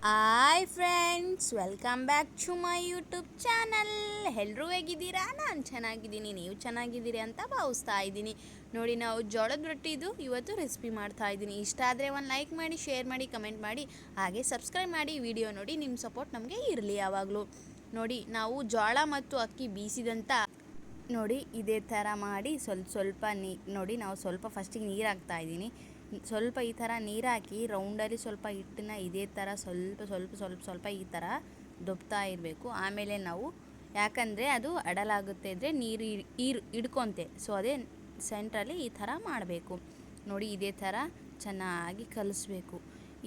Hi friends, welcome back to my YouTube channel. ಎಲ್ಲರೂ ಹೇಗಿದ್ದೀರಾ? ನಾನು ಚೆನ್ನಾಗಿದ್ದೀನಿ, ನೀವು ಚೆನ್ನಾಗಿದ್ದೀರಿ ಅಂತ ಭಾವಿಸ್ತಾ ಇದ್ದೀನಿ. ನೋಡಿ, ನಾವು ಜೋಳದ ರೊಟ್ಟಿದು ಇವತ್ತು ರೆಸಿಪಿ ಮಾಡ್ತಾ ಇದ್ದೀನಿ. ಇಷ್ಟ ಆದರೆ ಒಂದು ಲೈಕ್ ಮಾಡಿ, ಶೇರ್ ಮಾಡಿ, ಕಮೆಂಟ್ ಮಾಡಿ, ಹಾಗೆ ಸಬ್ಸ್ಕ್ರೈಬ್ ಮಾಡಿ. ವಿಡಿಯೋ ನೋಡಿ, ನಿಮ್ಮ ಸಪೋರ್ಟ್ ನಮಗೆ ಇರಲಿ ಯಾವಾಗಲೂ. ನೋಡಿ, ನಾವು ಜೋಳ ಮತ್ತು ಅಕ್ಕಿ ಬೀಸಿದಂಥ ನೋಡಿ ಇದೇ ಥರ ಮಾಡಿ ಸ್ವಲ್ಪ ನೋಡಿ, ನಾವು ಸ್ವಲ್ಪ ಫಸ್ಟಿಗೆ ನೀರು ಹಾಕ್ತಾಯಿದ್ದೀನಿ. ಸ್ವಲ್ಪ ಈ ಥರ ನೀರು ಹಾಕಿ ರೌಂಡಲ್ಲಿ ಸ್ವಲ್ಪ ಹಿಟ್ಟನ್ನ ಇದೇ ಥರ ಸ್ವಲ್ಪ ಈ ಥರ ದೊಬ್ತಾ ಇರಬೇಕು. ಆಮೇಲೆ ನಾವು, ಯಾಕಂದರೆ ಅದು ಅಡಲಾಗುತ್ತೆ ಇದ್ದರೆ ನೀರು ಹಿಡ್ಕೊಂತೆ, ಸೊ ಅದೇ ಸೆಂಟ್ರಲ್ಲಿ ಈ ಥರ ಮಾಡಬೇಕು. ನೋಡಿ, ಇದೇ ಥರ ಚೆನ್ನಾಗಿ ಕಲಿಸ್ಬೇಕು.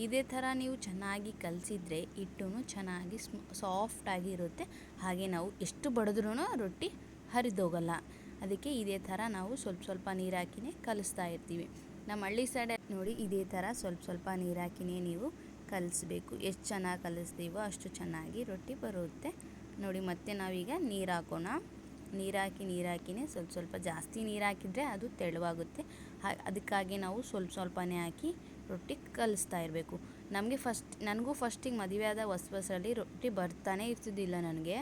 ಇದೇ ಥರ ನೀವು ಚೆನ್ನಾಗಿ ಕಲಿಸಿದ್ರೆ ಹಿಟ್ಟು ಚೆನ್ನಾಗಿ ಸಾಫ್ಟಾಗಿ ಇರುತ್ತೆ. ಹಾಗೆ ನಾವು ಎಷ್ಟು ಬಡಿದ್ರೂ ರೊಟ್ಟಿ ಹರಿದೋಗಲ್ಲ. ಅದಕ್ಕೆ ಇದೇ ಥರ ನಾವು ಸ್ವಲ್ಪ ನೀರು ಹಾಕಿನೇ ಕಲಿಸ್ತಾ ಇರ್ತೀವಿ. ನಮ್ಮ ಹಳ್ಳಿ ಸೈಡ್ ನೋಡಿ, ಇದೇ ಥರ ಸ್ವಲ್ಪ ನೀರು ಹಾಕಿನೇ ನೀವು ಕಲಿಸ್ಬೇಕು. ಎಷ್ಟು ಚೆನ್ನಾಗಿ ಕಲಿಸ್ತೀವೋ ಅಷ್ಟು ಚೆನ್ನಾಗಿ ರೊಟ್ಟಿ ಬರುತ್ತೆ. ನೋಡಿ, ಮತ್ತೆ ನಾವೀಗ ನೀರು ಹಾಕೋಣ. ನೀರು ಹಾಕಿನೇ ಸ್ವಲ್ಪ ಜಾಸ್ತಿ ನೀರು ಹಾಕಿದರೆ ಅದು ತೆಳುವಾಗುತ್ತೆ. ಅದಕ್ಕಾಗಿ ನಾವು ಸ್ವಲ್ಪನೇ ಹಾಕಿ ರೊಟ್ಟಿ ಕಲಿಸ್ತಾ ಇರಬೇಕು. ನನಗೂ ಫಸ್ಟಿಗೆ ಮದುವೆ ಆದ ಹೊಸಲ್ಲಿ ರೊಟ್ಟಿ ಬರ್ತಾನೆ ಇರ್ತಿದ್ದಿಲ್ಲ. ನನಗೆ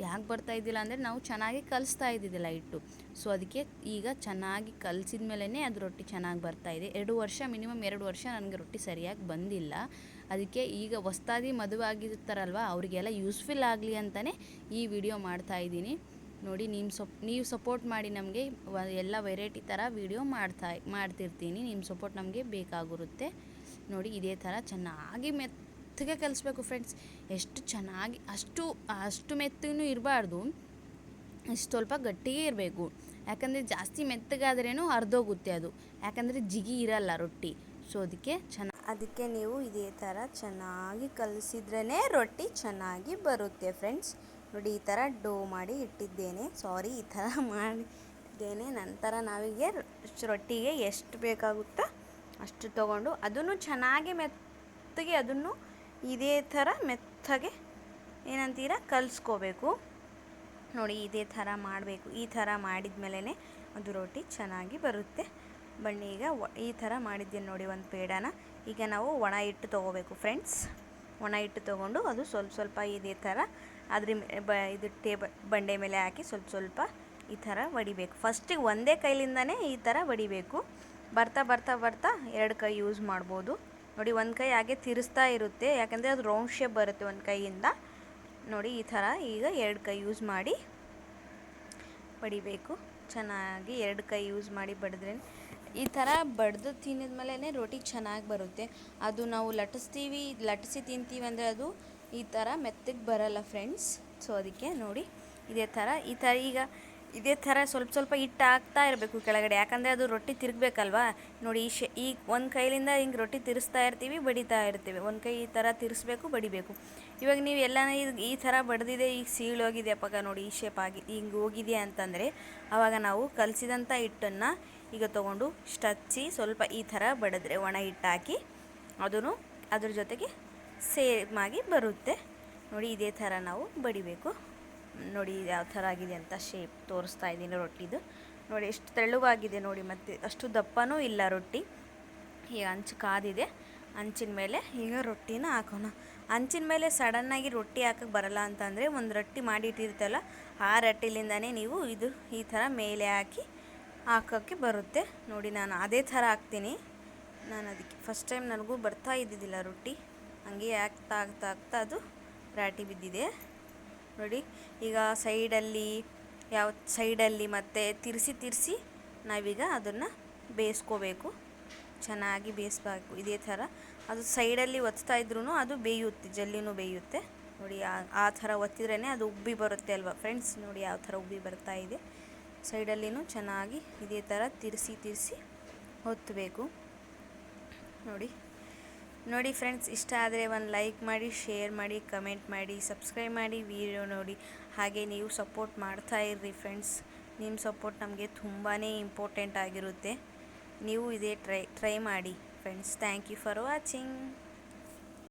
ಯಾಕೆ ಬರ್ತಾಯಿದ್ದಿಲ್ಲ ಅಂದರೆ ನಾವು ಚೆನ್ನಾಗಿ ಕಲಿಸ್ತಾ ಇದ್ದಿದ್ದಿಲ್ಲ ಹಿಟ್ಟು. ಸೊ ಅದಕ್ಕೆ ಈಗ ಚೆನ್ನಾಗಿ ಕಲಿಸಿದ ಮೇಲೇ ಅದು ರೊಟ್ಟಿ ಚೆನ್ನಾಗಿ ಬರ್ತಾಯಿದೆ. ಮಿನಿಮಮ್ 2 ವರ್ಷ ನನಗೆ ರೊಟ್ಟಿ ಸರಿಯಾಗಿ ಬಂದಿಲ್ಲ. ಅದಕ್ಕೆ ಈಗ ಹೊಸ್ದಾಗಿ ಮದುವೆ ಆಗಿರ್ತಾರಲ್ವ, ಅವರಿಗೆಲ್ಲ ಯೂಸ್ಫುಲ್ ಆಗಲಿ ಅಂತಲೇ ಈ ವಿಡಿಯೋ ಮಾಡ್ತಾಯಿದ್ದೀನಿ. ನೋಡಿ, ನೀವು ಸಪೋರ್ಟ್ ಮಾಡಿ. ನಮಗೆ ಎಲ್ಲ ವೆರೈಟಿ ಥರ ವಿಡಿಯೋ ಮಾಡ್ತಿರ್ತೀನಿ. ನಿಮ್ಮ ಸಪೋರ್ಟ್ ನಮಗೆ ಬೇಕಾಗಿರುತ್ತೆ. ನೋಡಿ, ಇದೇ ಥರ ಚೆನ್ನಾಗಿ ಮೆತ್ತಗೆ ಕಲಿಸ್ಬೇಕು ಫ್ರೆಂಡ್ಸ್. ಎಷ್ಟು ಚೆನ್ನಾಗಿ ಅಷ್ಟು ಮೆತ್ತಗೂ ಇರಬಾರ್ದು, ಸ್ವಲ್ಪ ಗಟ್ಟಿಗೆ ಇರಬೇಕು. ಯಾಕಂದರೆ ಜಾಸ್ತಿ ಮೆತ್ತಗಾದ್ರೇನು ಹರಿದೋಗುತ್ತೆ ಅದು, ಯಾಕಂದರೆ ಜಿಗಿ ಇರಲ್ಲ ರೊಟ್ಟಿ. ಸೊ ಅದಕ್ಕೆ ನೀವು ಇದೇ ಥರ ಚೆನ್ನಾಗಿ ಕಲಿಸಿದ್ರೇ ರೊಟ್ಟಿ ಚೆನ್ನಾಗಿ ಬರುತ್ತೆ ಫ್ರೆಂಡ್ಸ್. ನೋಡಿ, ಈ ಥರ ಡೋ ಮಾಡಿ ಇಟ್ಟಿದ್ದೇನೆ. ಈ ಥರ ಮಾಡಿದ್ದೇನೆ. ನಂತರ ನಾವಿಗೆ ರೊಟ್ಟಿಗೆ ಎಷ್ಟು ಬೇಕಾಗುತ್ತೋ ಅಷ್ಟು ತೊಗೊಂಡು ಅದನ್ನು ಚೆನ್ನಾಗಿ ಮೆತ್ತಗೆ ಅದನ್ನು ಇದೇ ಥರ ಮೆತ್ತಗೆ ಏನಂತೀರ ಕಲಿಸ್ಕೋಬೇಕು. ನೋಡಿ, ಇದೇ ಥರ ಮಾಡಬೇಕು. ಈ ಥರ ಮಾಡಿದ ಮೇಲೇ ಅದು ರೊಟ್ಟಿ ಚೆನ್ನಾಗಿ ಬರುತ್ತೆ. ಬನ್ನಿ, ಈಗ ಈ ಥರ ಮಾಡಿದ್ದೇನೆ ನೋಡಿ ಒಂದು ಪೇಡಾನ. ಈಗ ನಾವು ಒಣ ಹಿಟ್ಟು ತೊಗೋಬೇಕು ಫ್ರೆಂಡ್ಸ್. ಒಣ ಹಿಟ್ಟು ತೊಗೊಂಡು ಅದು ಸ್ವಲ್ಪ ಇದೇ ಥರ ಇದು ಬಂಡೆ ಮೇಲೆ ಹಾಕಿ ಸ್ವಲ್ಪ ಈ ಥರ ಹೊಡಿಬೇಕು. ಫಸ್ಟಿಗೆ ಒಂದೇ ಕೈಲಿಂದನೇ ಈ ಥರ ಹೊಡಿಬೇಕು. ಬರ್ತಾ 2 ಕೈ ಯೂಸ್ ಮಾಡ್ಬೋದು. ನೋಡಿ, ಒಂದು ಕೈ ಹಾಗೆ ತಿರ್ಸ್ತಾ ಇರುತ್ತೆ, ಯಾಕಂದರೆ ಅದು ರೌಂಡ್ ಶೇಪ್ ಬರುತ್ತೆ ಒಂದು ಕೈಯಿಂದ. ನೋಡಿ, ಈ ಥರ ಈಗ 2 ಕೈ ಯೂಸ್ ಮಾಡಿ ಬಡಿಬೇಕು. ಚೆನ್ನಾಗಿ 2 ಕೈ ಯೂಸ್ ಮಾಡಿ ಬಡಿದ್ರೆ ಈ ಥರ ಬಡ್ದು ತಿನ್ನಿದ ಮೇಲೇ ರೊಟ್ಟಿ ಚೆನ್ನಾಗಿ ಬರುತ್ತೆ. ಅದು ನಾವು ಲಟ್ಟಿಸಿ ತಿಂತೀವಿ ಅಂದರೆ ಅದು ಈ ಥರ ಮೆತ್ತಗೆ ಬರಲ್ಲ ಫ್ರೆಂಡ್ಸ್. ಸೊ ಅದಕ್ಕೆ ನೋಡಿ, ಈಗ ಇದೇ ಥರ ಸ್ವಲ್ಪ ಹಿಟ್ಟು ಹಾಕ್ತಾ ಇರಬೇಕು ಕೆಳಗಡೆ, ಯಾಕಂದರೆ ಅದು ರೊಟ್ಟಿ ತಿರುಗಬೇಕಲ್ವಾ. ನೋಡಿ, ಈ ಒಂದು ಕೈಲಿಂದ ಹಿಂಗೆ ರೊಟ್ಟಿ ತಿರ್ಸ್ತಾ ಇರ್ತೀವಿ, ಬಡಿತಾ ಇರ್ತೀವಿ. ಒಂದು ಕೈ ಈ ಥರ ತಿರ್ಸ್ಬೇಕು, ಬಡಿಬೇಕು. ಇವಾಗ ನೀವು ಎಲ್ಲನ ಈ ಥರ ಬಡ್ದಿದೆ, ಈಗ ಸೀಳೋಗಿದೆಯಪ್ಪ ನೋಡಿ, ಈ ಶೇಪ್ ಆಗಿ ಹಿಂಗೆ ಹೋಗಿದೆ ಅಂತಂದರೆ ಆವಾಗ ನಾವು ಕಲಸಿದಂಥ ಹಿಟ್ಟನ್ನು ಈಗ ತೊಗೊಂಡು ಹಚ್ಚಿ ಸ್ವಲ್ಪ ಈ ಥರ ಬಡಿದ್ರೆ, ಒಣ ಹಿಟ್ಟು ಹಾಕಿ ಅದನ್ನು ಅದ್ರ ಜೊತೆಗೆ ಸೇಮ್ ಆಗಿ ಬರುತ್ತೆ. ನೋಡಿ, ಇದೇ ಥರ ನಾವು ಬಡಿಬೇಕು. ನೋಡಿ, ಯಾವ ಥರ ಆಗಿದೆ ಅಂತ ಶೇಪ್ ತೋರಿಸ್ತಾ ಇದ್ದೀನಿ ರೊಟ್ಟಿದು. ನೋಡಿ, ಎಷ್ಟು ತೆಳುವಾಗಿದೆ ನೋಡಿ, ಮತ್ತು ಅಷ್ಟು ದಪ್ಪನೂ ಇಲ್ಲ ರೊಟ್ಟಿ. ಈಗ ಹಂಚು ಕಾದಿದೆ. ಹಂಚಿನ ಮೇಲೆ ಈಗ ರೊಟ್ಟಿನ ಹಾಕೋಣ. ಹಂಚಿನ ಮೇಲೆ ಸಡನ್ನಾಗಿ ರೊಟ್ಟಿ ಹಾಕೋಕ್ಕೆ ಬರಲ್ಲ ಅಂತಂದರೆ ಒಂದು ರೊಟ್ಟಿ ಮಾಡಿಟ್ಟಿರ್ತಲ್ಲ, ಆ ರೊಟ್ಟಿಲಿಂದನೇ ನೀವು ಈ ಥರ ಮೇಲೆ ಹಾಕೋಕ್ಕೆ ಬರುತ್ತೆ. ನೋಡಿ, ನಾನು ಅದೇ ಥರ ಹಾಕ್ತೀನಿ. ನಾನು ಅದಕ್ಕೆ ಫಸ್ಟ್ ಟೈಮ್ ನನಗೂ ಬರ್ತಾ ಇದ್ದಿದ್ದಿಲ್ಲ ರೊಟ್ಟಿ. ಹಂಗೆ ಆಗ್ತಾ ಅದು ರಾಟಿ ಬಿದ್ದಿದೆ. ನೋಡಿ, ಈಗ ಸೈಡಲ್ಲಿ ಮತ್ತು ತಿರ್ಸಿ ನಾವೀಗ ಅದನ್ನು ಬೇಯಿಸ್ಕೋಬೇಕು. ಚೆನ್ನಾಗಿ ಬೇಯಿಸ್ಬೇಕು. ಇದೇ ಥರ ಅದು ಸೈಡಲ್ಲಿ ಒತ್ತಾ ಇದ್ರೂ ಅದು ಬೇಯುತ್ತೆ, ಜಲ್ಲಿನೂ ಬೇಯುತ್ತೆ. ನೋಡಿ, ಆ ಥರ ಒತ್ತಿದ್ರೇ ಅದು ಉಬ್ಬಿ ಬರುತ್ತೆ ಅಲ್ವಾ ಫ್ರೆಂಡ್ಸ್. ನೋಡಿ, ಯಾವ ಥರ ಉಬ್ಬಿ ಬರ್ತಾ ಇದೆ. ಸೈಡಲ್ಲಿನೂ ಚೆನ್ನಾಗಿ ಇದೇ ಥರ ತಿರ್ಸಿ ಒತ್ತಬೇಕು. ನೋಡಿ ಫ್ರೆಂಡ್ಸ್, ಇಷ್ಟ ಆದರೆ ಒಂದು ಲೈಕ್ ಮಾಡಿ, ಶೇರ್ ಮಾಡಿ, ಕಮೆಂಟ್ ಮಾಡಿ, ಸಬ್ಸ್ಕ್ರೈಬ್ ಮಾಡಿ, ವಿಡಿಯೋ ನೋಡಿ. ಹಾಗೆ ನೀವು ಸಪೋರ್ಟ್ ಮಾಡ್ತಾ ಇರ್ರಿ ಫ್ರೆಂಡ್ಸ್. ನಿಮ್ಮ ಸಪೋರ್ಟ್ ನಮಗೆ ತುಂಬಾ ಇಂಪಾರ್ಟೆಂಟ್ ಆಗಿರುತ್ತೆ. ನೀವು ಇದೇ ಟ್ರೈ ಮಾಡಿ friends. Thank you for watching.